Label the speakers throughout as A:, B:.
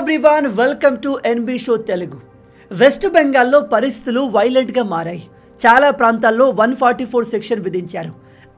A: Everyone welcome to NB show Telugu. West బెంగాల్లో పరిస్థితులు వైలెంట్గా మారాయి. చాలా ప్రాంతాల్లో 144 సెక్షన్ విధించారు.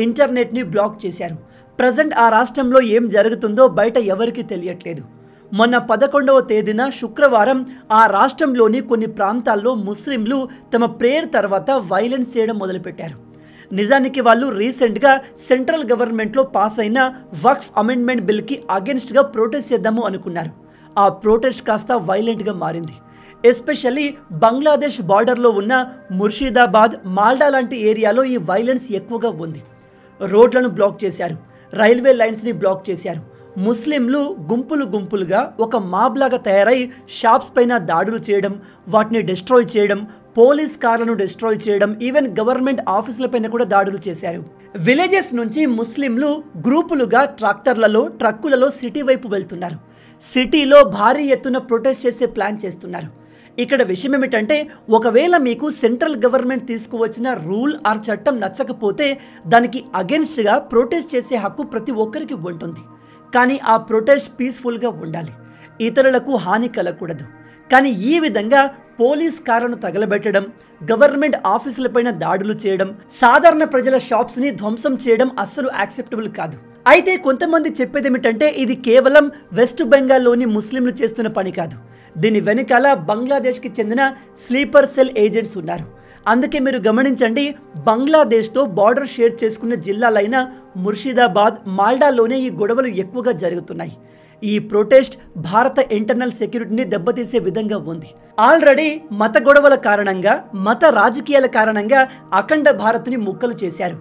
A: ఇంటర్నెట్ని బ్లాక్ చేశారు. ప్రజెంట్ ఆ రాష్ట్రంలో ఏం జరుగుతుందో బయట ఎవరికీ తెలియట్లేదు. మొన్న 11వ తేదీన శుక్రవారం ఆ రాష్ట్రంలోని కొన్ని ప్రాంతాల్లో ముస్లింలు తమ ప్రేయర్ తర్వాత వైలెన్స్ చేయడం మొదలుపెట్టారు. నిజానికి వాళ్ళు రీసెంట్గా సెంట్రల్ గవర్నమెంట్లో పాస్ అయిన వక్ఫ్ అమెండ్మెంట్ బిల్కి అగెన్స్ట్గా ప్రొటెస్ట్ చేద్దాము అనుకున్నారు. ఆ ప్రొటెస్ట్ కాస్త వైలెంట్గా మారింది. ఎస్పెషల్లీ బంగ్లాదేశ్ బార్డర్లో ఉన్న ముర్షిదాబాద్, మాల్డా లాంటి ఏరియాలో ఈ వైలెన్స్ ఎక్కువగా ఉంది. రోడ్లను బ్లాక్ చేశారు, రైల్వే లైన్స్ని బ్లాక్ చేశారు. ముస్లింలు గుంపులుగా ఒక మాబ్లాగా తయారై షాప్స్ పైన దాడులు చేయడం, వాటిని డిస్ట్రాయ్ చేయడం, పోలీస్ కార్లను డిస్ట్రాయ్ చేయడం, ఈవెన్ గవర్నమెంట్ ఆఫీసులపైన కూడా దాడులు చేశారు. విలేజెస్ నుంచి ముస్లింలు గ్రూపులుగా ట్రాక్టర్లలో, ట్రక్కులలో సిటీ వైపు వెళ్తున్నారు. సిటీలో భారీ ఎత్తున ప్రొటెస్ట్ చేసే ప్లాన్ చేస్తున్నారు. ఇక్కడ విషయం ఏమిటంటే, ఒకవేళ మీకు సెంట్రల్ గవర్నమెంట్ తీసుకువచ్చిన రూల్ ఆర్ చట్టం నచ్చకపోతే దానికి అగెన్స్ట్గా ప్రొటెస్ట్ చేసే హక్కు ప్రతి ఒక్కరికి ఉంటుంది. కానీ ఆ ప్రొటెస్ట్ పీస్ఫుల్గా ఉండాలి, ఇతరులకు హాని కలగకూడదు. కానీ ఈ విధంగా పోలీస్ కార్లను తగలబెట్టడం, గవర్నమెంట్ ఆఫీసులపైన దాడులు చేయడం, సాధారణ ప్రజల షాప్స్ని ధ్వంసం చేయడం అస్సలు యాక్సెప్టబుల్ కాదు. అయితే కొంతమంది చెప్పేది ఏమిటంటే, ఇది కేవలం వెస్ట్ బెంగాల్లోని ముస్లింలు చేస్తున్న పని కాదు. దీని వెనకాల బంగ్లాదేశ్కి చెందిన స్లీపర్ సెల్ ఏజెంట్స్ ఉన్నారు. అందుకే మీరు గమనించండి, బంగ్లాదేశ్తో బార్డర్ షేర్ చేసుకున్న జిల్లాలైన ముర్షిదాబాద్, మాల్డాలోనే ఈ గొడవలు ఎక్కువగా జరుగుతున్నాయి. ఈ ప్రొటెస్ట్ భారత ఇంటర్నల్ సెక్యూరిటీని దెబ్బతీసే విధంగా ఉంది. ఆల్రెడీ మత గొడవల కారణంగా, మత రాజకీయాల కారణంగా అఖండ భారత్ని ముక్కలు చేశారు.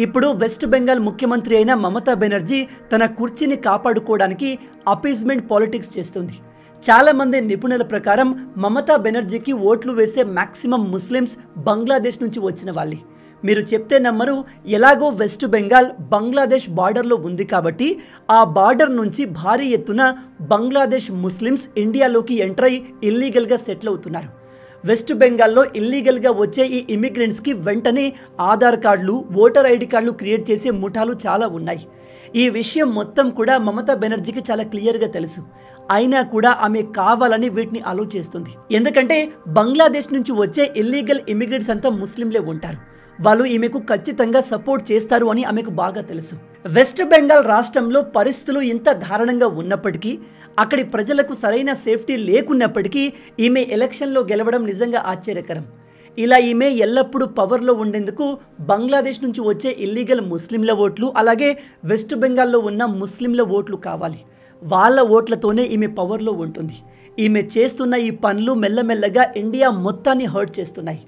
A: ఇప్పుడు వెస్ట్ బెంగాల్ ముఖ్యమంత్రి అయిన మమతా బెనర్జీ తన కుర్చీని కాపాడుకోవడానికి అపీజ్మెంట్ పాలిటిక్స్ చేస్తుంది. చాలామంది నిపుణుల ప్రకారం మమతా బెనర్జీకి ఓట్లు వేసే మ్యాక్సిమం ముస్లిమ్స్ బంగ్లాదేశ్ నుంచి వచ్చిన వాళ్ళే. మీరు చెప్తే నమ్మరు, ఎలాగో వెస్ట్ బెంగాల్ బంగ్లాదేశ్ బార్డర్లో ఉంది కాబట్టి ఆ బార్డర్ నుంచి భారీ ఎత్తున బంగ్లాదేశ్ ముస్లిమ్స్ ఇండియాలోకి ఎంటర్ అయి ఇల్లీగల్గా సెటిల్ అవుతున్నారు. వెస్ట్ బెంగాల్లో ఇల్లీగల్గా వచ్చే ఈ ఇమిగ్రెంట్స్కి వెంటనే ఆధార్ కార్డులు, ఓటర్ ఐడి కార్డులు క్రియేట్ చేసే ముఠాలు చాలా ఉన్నాయి. ఈ విషయం మొత్తం కూడా మమతా బెనర్జీకి చాలా క్లియర్గా తెలుసు. అయినా కూడా ఆమె కావాలని వీటిని అలో చేస్తుంది. ఎందుకంటే బంగ్లాదేశ్ నుంచి వచ్చే ఇల్లీగల్ ఇమిగ్రెంట్స్ అంతా ముస్లింలే ఉంటారు. వాళ్ళు ఈమెకు ఖచ్చితంగా సపోర్ట్ చేస్తారు అని ఆమెకు బాగా తెలుసు. వెస్ట్ బెంగాల్ రాష్ట్రంలో పరిస్థితులు ఇంత దారుణంగా ఉన్నప్పటికీ, అక్కడి ప్రజలకు సరైన సేఫ్టీ లేకున్నప్పటికీ ఈమె ఎలక్షన్లో గెలవడం నిజంగా ఆశ్చర్యకరం. ఇలా ఈమె ఎల్లప్పుడూ పవర్లో ఉండేందుకు బంగ్లాదేశ్ నుంచి వచ్చే ఇల్లీగల్ ముస్లింల ఓట్లు, అలాగే వెస్ట్ బెంగాల్లో ఉన్న ముస్లింల ఓట్లు కావాలి. వాళ్ళ ఓట్లతోనే ఈమె పవర్లో ఉంటుంది. ఈమె చేస్తున్న ఈ పనులు మెల్లమెల్లగా ఇండియా మొత్తాన్ని హర్ట్ చేస్తున్నాయి.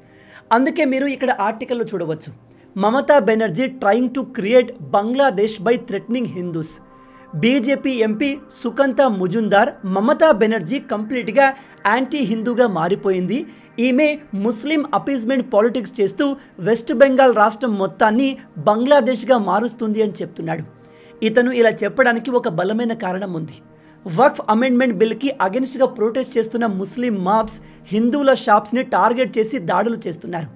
A: అందుకే మీరు ఇక్కడ ఆర్టికల్లో చూడవచ్చు, Mamata Banerjee trying to create Bangladesh by threatening Hindus. BJP MP Sukanta Majumdar, Mamata Banerjee కంప్లీట్గా యాంటీ హిందూగా మారిపోయింది, ఈమె ముస్లిం అపీజ్మెంట్ పాలిటిక్స్ చేస్తూ వెస్ట్ బెంగాల్ రాష్ట్రం మొత్తాన్ని బంగ్లాదేశ్గా మారుస్తుంది అని చెప్తున్నాడు. ఇతను ఇలా చెప్పడానికి ఒక బలమైన కారణం ఉంది. వక్ఫ్ అమెండ్మెంట్ బిల్కి అగెన్స్ట్గా ప్రొటెస్ట్ చేస్తున్న ముస్లిం మాబ్స్ హిందువుల షాప్స్ని టార్గెట్ చేసి దాడులు చేస్తున్నారు.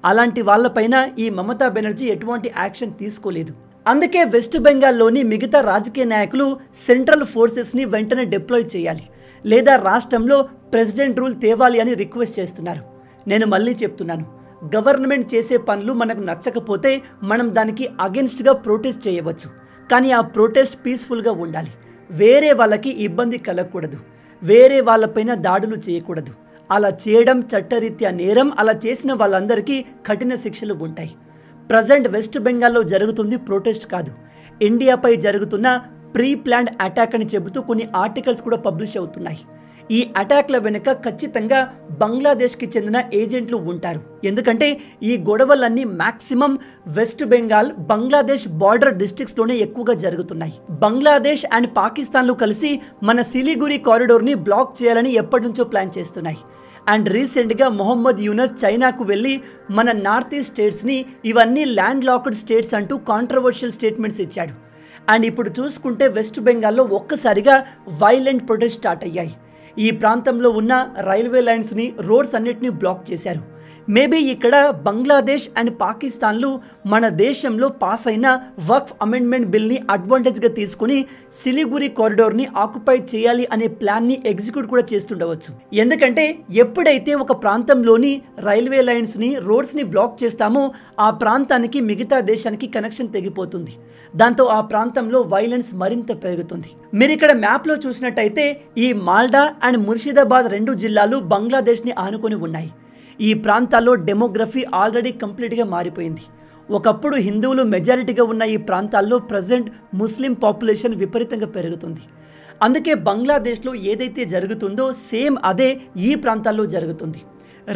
A: అలాంటి వాళ్ళపైన ఈ మమతా బెనర్జీ ఎటువంటి యాక్షన్ తీసుకోలేదు. అందుకే వెస్ట్ బెంగాల్లోని మిగతా రాజకీయ నాయకులు సెంట్రల్ ఫోర్సెస్ని వెంటనే డిప్లాయ్ చేయాలి, లేదా రాష్ట్రంలో ప్రెసిడెంట్ రూల్ తేవాలి అని రిక్వెస్ట్ చేస్తున్నారు. నేను మళ్ళీ చెప్తున్నాను, గవర్నమెంట్ చేసే పనులు మనకు నచ్చకపోతే మనం దానికి అగెన్స్ట్గా ప్రొటెస్ట్ చేయవచ్చు. కానీ ఆ ప్రొటెస్ట్ పీస్ఫుల్గా ఉండాలి. వేరే వాళ్ళకి ఇబ్బంది కలగకూడదు, వేరే వాళ్ళపైన దాడులు చేయకూడదు. అలా చేయడం చట్టరీత్యా నేరం. అలా చేసిన వాళ్ళందరికీ కఠిన శిక్షలు ఉంటాయి. ప్రజెంట్ వెస్ట్ బెంగాల్లో జరుగుతుంది ప్రొటెస్ట్ కాదు, ఇండియాపై జరుగుతున్న ప్రీ ప్లాన్డ్ అటాక్ అని చెబుతూ కొన్ని ఆర్టికల్స్ కూడా పబ్లిష్ అవుతున్నాయి. ఈ అటాక్ల వెనుక ఖచ్చితంగా బంగ్లాదేశ్కి చెందిన ఏజెంట్లు ఉంటారు. ఎందుకంటే ఈ గొడవలన్నీ maximum west Bengal, Bangladesh border డిస్ట్రిక్ట్స్లోనే ఎక్కువగా జరుగుతున్నాయి. బంగ్లాదేశ్ అండ్ పాకిస్తాన్లు కలిసి మన సిలిగురి కారిడోర్ని బ్లాక్ చేయాలని ఎప్పటి నుంచో ప్లాన్ చేస్తున్నాయి. అండ్ రీసెంట్గా మొహమ్మద్ యూనస్ చైనాకు వెళ్ళి మన నార్త్ ఈస్ట్ స్టేట్స్ని ఇవన్నీ ల్యాండ్ లాక్డ్ స్టేట్స్ అంటూ కాంట్రవర్షియల్ స్టేట్మెంట్స్ ఇచ్చాడు. అండ్ ఇప్పుడు చూసుకుంటే వెస్ట్ బెంగాల్లో ఒక్కసారిగా వైలెంట్ ప్రొటెస్ట్ స్టార్ట్ అయ్యాయి. ఈ ప్రాంతంలో ఉన్న రైల్వే లైన్స్ని, రోడ్స్ అన్నిటినీ బ్లాక్ చేశారు. మేబీ ఇక్కడ బంగ్లాదేశ్ అండ్ పాకిస్తాన్లు మన దేశంలో పాస్ అయిన వక్ఫ్ అమెండ్మెంట్ బిల్ని అడ్వాంటేజ్గా తీసుకుని సిలిగురి కారిడోర్ని ఆక్యుపై చేయాలి అనే ప్లాన్ని ఎగ్జిక్యూట్ కూడా చేస్తుండవచ్చు. ఎందుకంటే ఎప్పుడైతే ఒక ప్రాంతంలోని రైల్వే లైన్స్ని రోడ్స్ని బ్లాక్ చేస్తామో ఆ ప్రాంతానికి మిగతా దేశానికి కనెక్షన్ తెగిపోతుంది. దాంతో ఆ ప్రాంతంలో వైలెన్స్ మరింత పెరుగుతుంది. మీరు ఇక్కడ మ్యాప్లో చూసినట్టయితే ఈ మాల్డా అండ్ ముర్షిదాబాద్ 2 జిల్లాలు బంగ్లాదేశ్ని ఆనుకొని ఉన్నాయి. ఈ ప్రాంతాల్లో డెమోగ్రఫీ ఆల్రెడీ కంప్లీట్గా మారిపోయింది. ఒకప్పుడు హిందువులు మెజారిటీగా ఉన్న ఈ ప్రాంతాల్లో ప్రజెంట్ ముస్లిం పాపులేషన్ విపరీతంగా పెరుగుతుంది. అందుకే బంగ్లాదేశ్లో ఏదైతే జరుగుతుందో సేమ్ అదే ఈ ప్రాంతాల్లో జరుగుతుంది.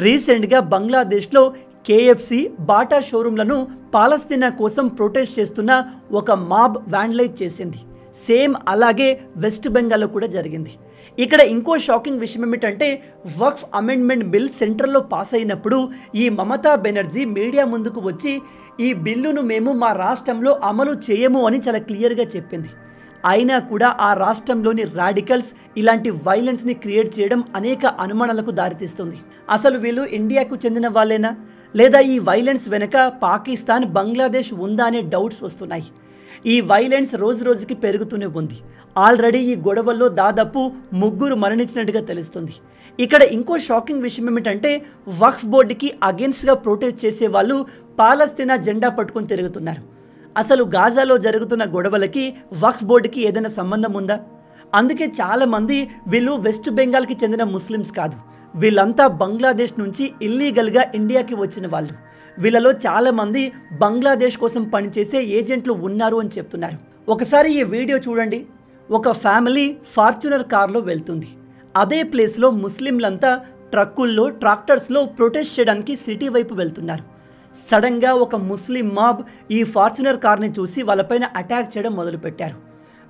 A: రీసెంట్గా బంగ్లాదేశ్లో KFC, బాటా షోరూంలను పాలస్తీనా కోసం ప్రొటెస్ట్ చేస్తున్న ఒక మాబ్ వ్యాండలైజ్ చేసింది. సేమ్ అలాగే వెస్ట్ బెంగాల్లో కూడా జరిగింది. ఇక్కడ ఇంకో షాకింగ్ విషయం ఏమిటంటే వక్ఫ్ అమెండ్మెంట్ బిల్ సెంట్రల్లో పాస్ అయినప్పుడు ఈ మమతా బెనర్జీ మీడియా ముందుకు వచ్చి ఈ బిల్లును మేము మా రాష్ట్రంలో అమలు చేయము అని చాలా క్లియర్గా చెప్పింది. అయినా కూడా ఆ రాష్ట్రంలోని రాడికల్స్ ఇలాంటి వైలెన్స్ని క్రియేట్ చేయడం అనేక అనుమానాలకు దారితీస్తుంది. అసలు వీళ్ళు ఇండియాకు చెందిన వాళ్ళేనా, లేదా ఈ వైలెన్స్ వెనుక పాకిస్తాన్, బంగ్లాదేశ్ ఉందా అనే డౌట్స్ వస్తున్నాయి. ఈ వైలెన్స్ రోజు రోజుకి పెరుగుతూనే ఉంది. ఆల్రెడీ ఈ గొడవల్లో దాదాపు 3 మరణించినట్టుగా తెలుస్తుంది. ఇక్కడ ఇంకో షాకింగ్ విషయం ఏమిటంటే వక్ఫ్ బోర్డుకి అగెన్స్ట్గా ప్రొటెస్ట్ చేసే వాళ్ళు పాలస్తీనా జెండా పట్టుకొని తిరుగుతున్నారు. అసలు గాజాలో జరుగుతున్న గొడవలకి వక్ఫ్ బోర్డుకి ఏదైనా సంబంధం ఉందా? అందుకే చాలామంది వీళ్ళు వెస్ట్ బెంగాల్కి చెందిన ముస్లిమ్స్ కాదు, వీళ్ళంతా బంగ్లాదేశ్ నుంచి ఇల్లీగల్గా ఇండియాకి వచ్చిన వాళ్ళు. వీళ్ళలో చాలామంది బంగ్లాదేశ్ కోసం పనిచేసే ఏజెంట్లు ఉన్నారు అని చెప్తున్నారు. ఒకసారి ఈ వీడియో చూడండి. ఒక ఫ్యామిలీ ఫార్చునర్ కార్లో వెళ్తుంది. అదే ప్లేస్లో ముస్లింలంతా ట్రక్కుల్లో, ట్రాక్టర్స్లో ప్రొటెస్ట్ చేయడానికి సిటీ వైపు వెళ్తున్నారు. సడన్గా ఒక ముస్లిం మాబ్ ఈ ఫార్చునర్ కార్ని చూసి వాళ్ళపైన అటాక్ చేయడం మొదలుపెట్టారు.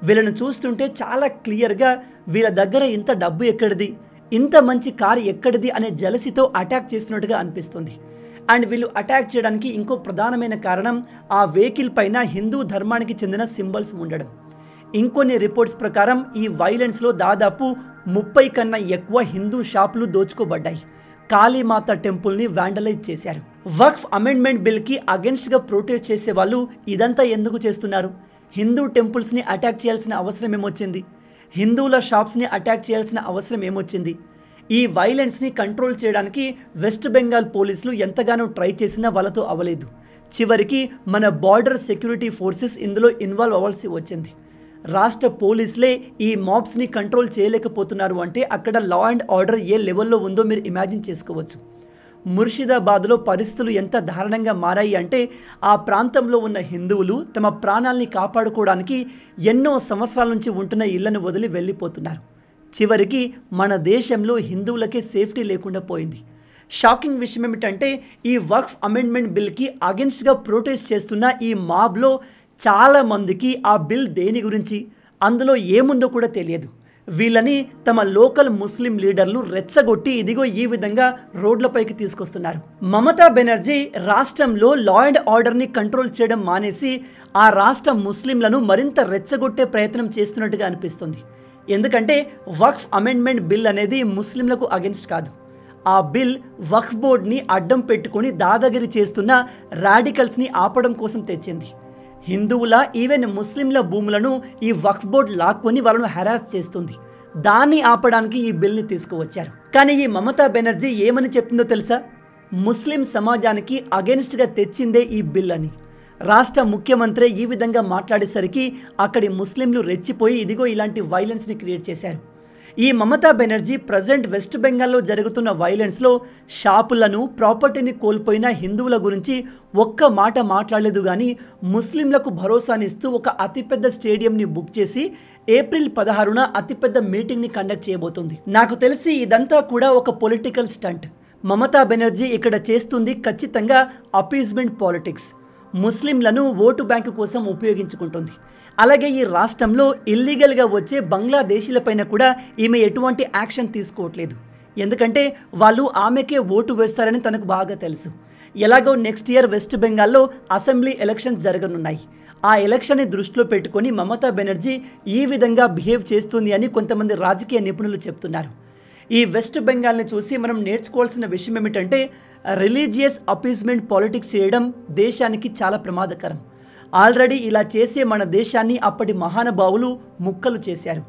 A: వీళ్ళను చూస్తుంటే చాలా క్లియర్గా వీళ్ళ దగ్గర ఇంత డబ్బు ఎక్కడిది, ఇంత మంచి కారు ఎక్కడిది అనే జలసితో అటాక్ చేస్తున్నట్టుగా అనిపిస్తుంది. అండ్ వీళ్ళు అటాక్ చేయడానికి ఇంకో ప్రధానమైన కారణం ఆ వెహికల్ పైన హిందూ ధర్మానికి చెందిన సింబల్స్ ఉండడం. ఇంకొన్ని రిపోర్ట్స్ ప్రకారం ఈ వైలెన్స్లో దాదాపు 30 కన్నా ఎక్కువ హిందూ షాపులు దోచుకోబడ్డాయి. కాళీమాత టెంపుల్ని వ్యాండలైజ్ చేశారు. వక్ఫ్ అమెండ్మెంట్ బిల్కి అగెన్స్ట్గా ప్రొటెస్ట్ చేసే వాళ్ళు ఇదంతా ఎందుకు చేస్తున్నారు? హిందూ టెంపుల్స్ని అటాక్ చేయాల్సిన అవసరం ఏమొచ్చింది? హిందువుల షాప్స్ని అటాక్ చేయాల్సిన అవసరం ఏమొచ్చింది? ఈ వైలెన్స్ని కంట్రోల్ చేయడానికి వెస్ట్ బెంగాల్ పోలీసులు ఎంతగానో ట్రై చేసినా వాళ్ళతో అవ్వలేదు. చివరికి మన బార్డర్ సెక్యూరిటీ ఫోర్సెస్ ఇందులో ఇన్వాల్వ్ అవ్వాల్సి వచ్చింది. రాష్ట్ర పోలీసులే ఈ మాబ్స్ని కంట్రోల్ చేయలేకపోతున్నారు అంటే అక్కడ లా అండ్ ఆర్డర్ ఏ లెవెల్లో ఉందో మీరు ఇమాజిన్ చేసుకోవచ్చు. ముర్షిదాబాద్లో పరిస్థితులు ఎంత దారుణంగా మారాయి అంటే ఆ ప్రాంతంలో ఉన్న హిందువులు తమ ప్రాణాల్ని కాపాడుకోవడానికి ఎన్నో సంవత్సరాల నుంచి ఉంటున్న ఇళ్లను వదిలి వెళ్ళిపోతున్నారు. చివరికి మన దేశంలో హిందువులకే సేఫ్టీ లేకుండా పోయింది. షాకింగ్ విషయం ఏమిటంటే ఈ వక్ఫ్ అమెండ్మెంట్ బిల్కి అగెన్స్ట్గా ప్రొటెస్ట్ చేస్తున్న ఈ మాబ్లో చాలామందికి ఆ బిల్ దేని గురించి, అందులో ఏముందో కూడా తెలియదు. వీళ్ళని తమ లోకల్ ముస్లిం లీడర్లు రెచ్చగొట్టి ఇదిగో ఈ విధంగా రోడ్లపైకి తీసుకొస్తున్నారు. మమతా బెనర్జీ రాష్ట్రంలో లా అండ్ ఆర్డర్ని కంట్రోల్ చేయడం మానేసి ఆ రాష్ట్ర ముస్లింలను మరింత రెచ్చగొట్టే ప్రయత్నం చేస్తున్నట్టుగా అనిపిస్తుంది. ఎందుకంటే వక్ఫ్ అమెండ్మెంట్ బిల్ అనేది ముస్లింలకు అగెన్స్ట్ కాదు. ఆ బిల్ వక్ఫ్ బోర్డ్ని అడ్డం పెట్టుకొని దాదాగిరి చేస్తున్న రాడికల్స్ని ఆపడం కోసం తెచ్చింది. హిందువుల ఈవెన్ ముస్లింల భూములను ఈ వక్ఫ్ బోర్డ్ లాక్కొని వాళ్ళను హెరాస్ చేస్తుంది. దాన్ని ఆపడానికి ఈ బిల్ని తీసుకువచ్చారు. కానీ ఈ మమతా బెనర్జీ ఏమని చెప్తుందో తెలుసా? ముస్లిం సమాజానికి అగెన్స్ట్గా తెచ్చిందే ఈ బిల్ అని. రాష్ట్ర ముఖ్యమంత్రి ఈ విధంగా మాట్లాడేసరికి అక్కడి ముస్లింలు రెచ్చిపోయి ఇదిగో ఇలాంటి వైలెన్స్ని క్రియేట్ చేశారు. ఈ మమతా బెనర్జీ ప్రజెంట్ వెస్ట్ బెంగాల్లో జరుగుతున్న వైలెన్స్లో షాపులను, ప్రాపర్టీని కోల్పోయిన హిందువుల గురించి ఒక్క మాట మాట్లాడలేదు. కానీ ముస్లింలకు భరోసానిస్తూ ఒక అతిపెద్ద స్టేడియంని బుక్ చేసి ఏప్రిల్ 16న అతిపెద్ద మీటింగ్ని కండక్ట్ చేయబోతుంది. నాకు తెలిసి ఇదంతా కూడా ఒక పొలిటికల్ స్టంట్. మమతా బెనర్జీ ఇక్కడ చేస్తుంది ఖచ్చితంగా అపీజ్మెంట్ పాలిటిక్స్. ముస్లింలను ఓటు బ్యాంకు కోసం ఉపయోగించుకుంటుంది. అలాగే ఈ రాష్ట్రంలో ఇల్లీగల్గా వచ్చే బంగ్లాదేశీలపైన కూడా ఈమె ఎటువంటి యాక్షన్ తీసుకోవట్లేదు. ఎందుకంటే వాళ్ళు ఆమెకే ఓటు వేస్తారని తనకు బాగా తెలుసు. ఎలాగో నెక్స్ట్ ఇయర్ వెస్ట్ బెంగాల్లో అసెంబ్లీ ఎలక్షన్స్ జరగనున్నాయి. ఆ ఎలక్షన్ని దృష్టిలో పెట్టుకొని మమతా బెనర్జీ ఈ విధంగా బిహేవ్ చేస్తుంది అని కొంతమంది రాజకీయ నిపుణులు చెప్తున్నారు. ఈ వెస్ట్ బెంగాల్ని చూసి మనం నేర్చుకోవాల్సిన విషయం ఏమిటంటే రిలీజియస్ అపీజ్మెంట్ పాలిటిక్స్ చేయడం దేశానికి చాలా ప్రమాదకరం. ఆల్రెడీ ఇలా చేసే మన దేశాన్ని అప్పటి మహానుభావులు ముక్కలు చేశారు.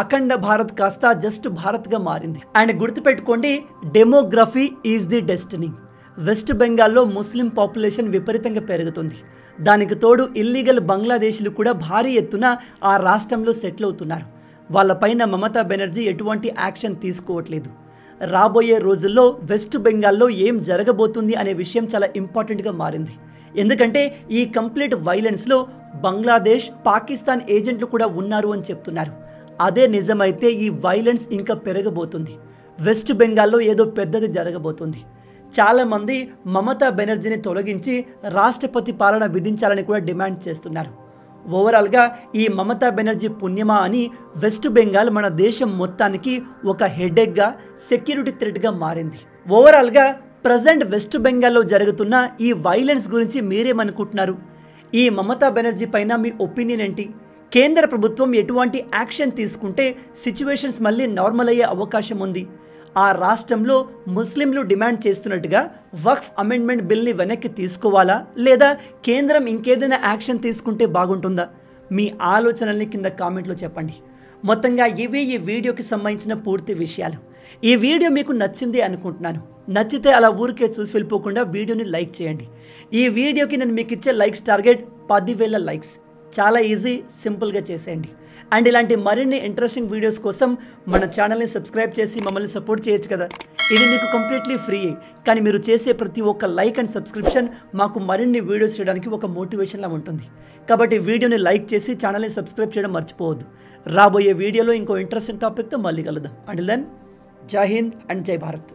A: అఖండ భారత్ కాస్త జస్ట్ భారత్గా మారింది. అండ్ గుర్తుపెట్టుకోండి, demography is the destiny. West బెంగాల్లో ముస్లిం పాపులేషన్ విపరీతంగా పెరుగుతుంది. దానికి తోడు ఇల్లీగల్ బంగ్లాదేశీలు కూడా భారీ ఎత్తున ఆ రాష్ట్రంలో సెటిల్ అవుతున్నారు. వాళ్ళపైన మమతా బెనర్జీ ఎటువంటి యాక్షన్ తీసుకోవట్లేదు. రాబోయే రోజుల్లో వెస్ట్ బెంగాల్లో ఏం జరగబోతుంది అనే విషయం చాలా ఇంపార్టెంట్గా మారింది. ఎందుకంటే ఈ కంప్లీట్ వైలెన్స్లో బంగ్లాదేశ్, పాకిస్తాన్ ఏజెంట్లు కూడా ఉన్నారు అని చెప్తున్నారు. అదే నిజమైతే ఈ వైలెన్స్ ఇంకా పెరగబోతుంది. వెస్ట్ బెంగాల్లో ఏదో పెద్దది జరగబోతుంది. చాలామంది మమతా బెనర్జీని తొలగించి రాష్ట్రపతి పాలన విధించాలని కూడా డిమాండ్ చేస్తున్నారు. ఓవరాల్గా ఈ మమతా బెనర్జీ పుణ్యమా అని వెస్ట్ బెంగాల్ మన దేశం మొత్తానికి ఒక హెడేక్గా, సెక్యూరిటీ థ్రెట్గా మారింది. ఓవరాల్గా ప్రజెంట్ వెస్ట్ బెంగాల్లో జరుగుతున్న ఈ వైలెన్స్ గురించి మీరేమనుకుంటున్నారు? ఈ మమతా బెనర్జీ పైన మీ ఒపీనియన్ ఏంటి? కేంద్ర ప్రభుత్వం ఎటువంటి యాక్షన్ తీసుకుంటే సిచ్యువేషన్స్ మళ్ళీ నార్మల్ అయ్యే అవకాశం ఉంది? ఆ రాష్ట్రంలో ముస్లింలు డిమాండ్ చేస్తున్నట్టుగా వక్ఫ్ అమెండ్మెంట్ బిల్ని వెనక్కి తీసుకోవాలా, లేదా కేంద్రం ఇంకేదైనా యాక్షన్ తీసుకుంటే బాగుంటుందా? మీ ఆలోచనల్ని కింద కామెంట్లో చెప్పండి. మొత్తంగా ఇవి ఈ వీడియోకి సంబంధించిన పూర్తి విషయాలు. ఈ వీడియో మీకు నచ్చింది అనుకుంటున్నాను. నచ్చితే అలా ఊరికే చూసి వెళ్ళిపోకుండా వీడియోని లైక్ చేయండి. ఈ వీడియోకి నేను మీకు ఇచ్చే లైక్స్ టార్గెట్ 10,000 లైక్స్. చాలా ఈజీ, సింపుల్గా చేసేయండి. అండ్ ఇలాంటి మరిన్ని ఇంట్రెస్టింగ్ వీడియోస్ కోసం మన ఛానల్ని సబ్స్క్రైబ్ చేసి మమ్మల్ని సపోర్ట్ చేయొచ్చు కదా. ఇది మీకు కంప్లీట్లీ ఫ్రీ. కానీ మీరు చేసే ప్రతి ఒక్క లైక్ అండ్ సబ్స్క్రిప్షన్ మాకు మరిన్ని వీడియోస్ చేయడానికి ఒక మోటివేషన్లా ఉంటుంది. కాబట్టి వీడియోని లైక్ చేసి ఛానల్ని సబ్స్క్రైబ్ చేయడం మర్చిపోవద్దు. రాబోయే వీడియోలో ఇంకో ఇంట్రెస్టింగ్ టాపిక్తో మళ్ళీ కలుద్దాం. అంటిల్ దెన్, జై హింద్ అండ్ జై భారత్.